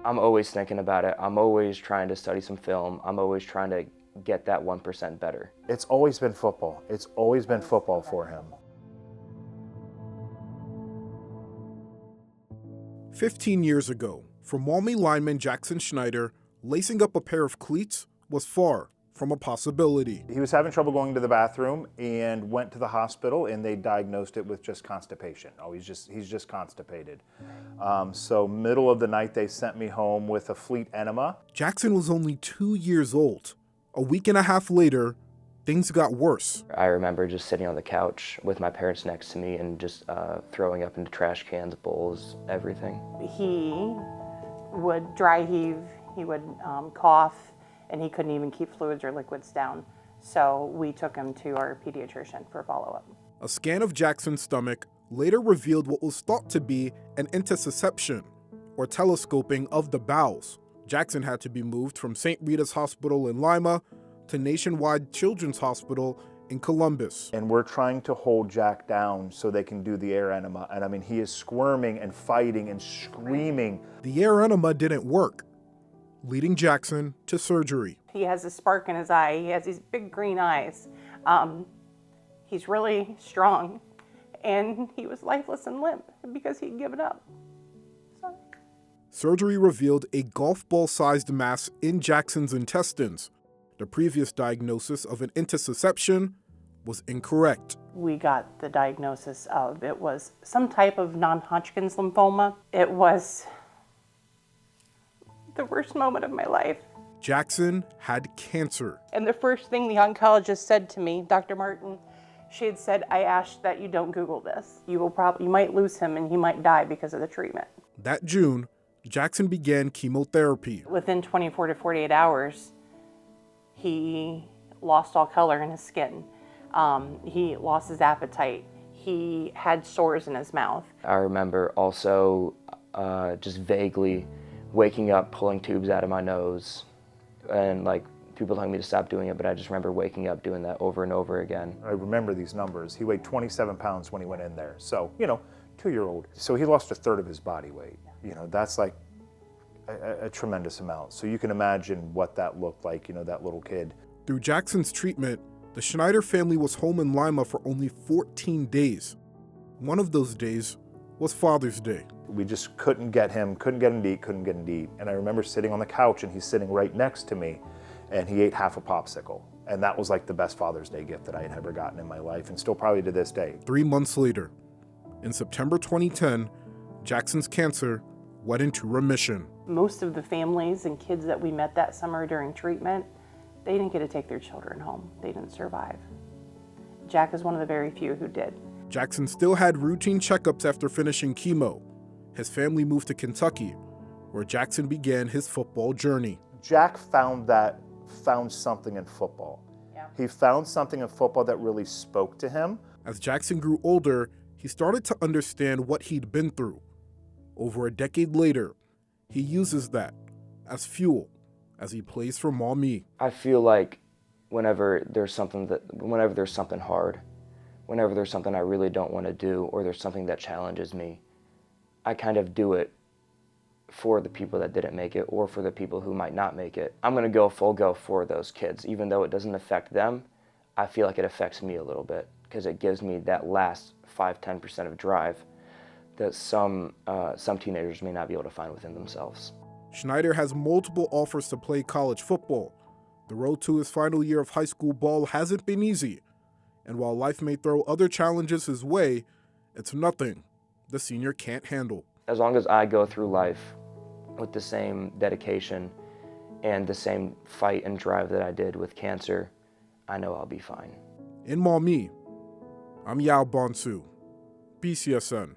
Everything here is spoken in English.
I'm always thinking about it. I'm always trying to study some film. I'm always trying to get that 1% better. It's always been football. It's always been football for him. 15 years ago, for Maumee Lineman Jackson Schneider, lacing up a pair of cleats was far from a possibility. He was having trouble going to the bathroom and went to the hospital, and they diagnosed it with just constipation. Oh, he's just constipated. So middle of the night, they sent me home with a fleet enema. Jackson was only 2 years old. A week and a half later, things got worse. I remember just sitting on the couch with my parents next to me and just throwing up into trash cans, bowls, everything. He would dry heave, he would cough, and he couldn't even keep fluids or liquids down. So we took him to our pediatrician for follow-up. A scan of Jackson's stomach later revealed what was thought to be an intussusception, or telescoping of the bowels. Jackson had to be moved from St. Rita's Hospital in Lima to Nationwide Children's Hospital in Columbus. And we're trying to hold Jack down so they can do the air enema. And I mean, he is squirming and fighting and screaming. The air enema didn't work, leading Jackson to surgery. He has a spark in his eye. He has these big green eyes. He's really strong, and he was lifeless and limp because he'd given up. So. Surgery revealed a golf ball-sized mass in Jackson's intestines. The previous diagnosis of an intussusception was incorrect. We got the diagnosis of it was some type of non-Hodgkin's lymphoma. It was the worst moment of my life. Jackson had cancer. And the first thing the oncologist said to me, Dr. Martin, she had said, I ask that you don't Google this. You might lose him and he might die because of the treatment. That June, Jackson began chemotherapy. Within 24 to 48 hours, he lost all color in his skin. He lost his appetite. He had sores in his mouth. I remember also just vaguely waking up, pulling tubes out of my nose, and like people telling me to stop doing it, but I just remember waking up doing that over and over again. I remember these numbers. He weighed 27 pounds when he went in there. So, 2-year-old. So he lost a third of his body weight. That's like a tremendous amount. So you can imagine what that looked like, that little kid. Through Jackson's treatment, the Schneider family was home in Lima for only 14 days. One of those days was Father's Day. We just couldn't get him to eat, And I remember sitting on the couch and he's sitting right next to me and he ate half a popsicle. And that was like the best Father's Day gift that I had ever gotten in my life, and still probably to this day. 3 months later, in September 2010, Jackson's cancer went into remission. Most of the families and kids that we met that summer during treatment, they didn't get to take their children home. They didn't survive. Jack is one of the very few who did. Jackson still had routine checkups after finishing chemo. His family moved to Kentucky, where Jackson began his football journey. Jack found something in football. Yeah. He found something in football that really spoke to him. As Jackson grew older, he started to understand what he'd been through. Over a decade later, he uses that as fuel as he plays for Maumee. I feel like whenever there's something hard, whenever there's something I really don't want to do, or there's something that challenges me, I kind of do it for the people that didn't make it, or for the people who might not make it. I'm gonna go full go for those kids. Even though it doesn't affect them, I feel like it affects me a little bit, because it gives me that last 5-10% of drive that some teenagers may not be able to find within themselves. Schneider has multiple offers to play college football. The road to his final year of high school ball hasn't been easy, and while life may throw other challenges his way, it's nothing the senior can't handle. As long as I go through life with the same dedication and the same fight and drive that I did with cancer, I know I'll be fine. In Maumee, I'm Yaw Bonsu, BCSN.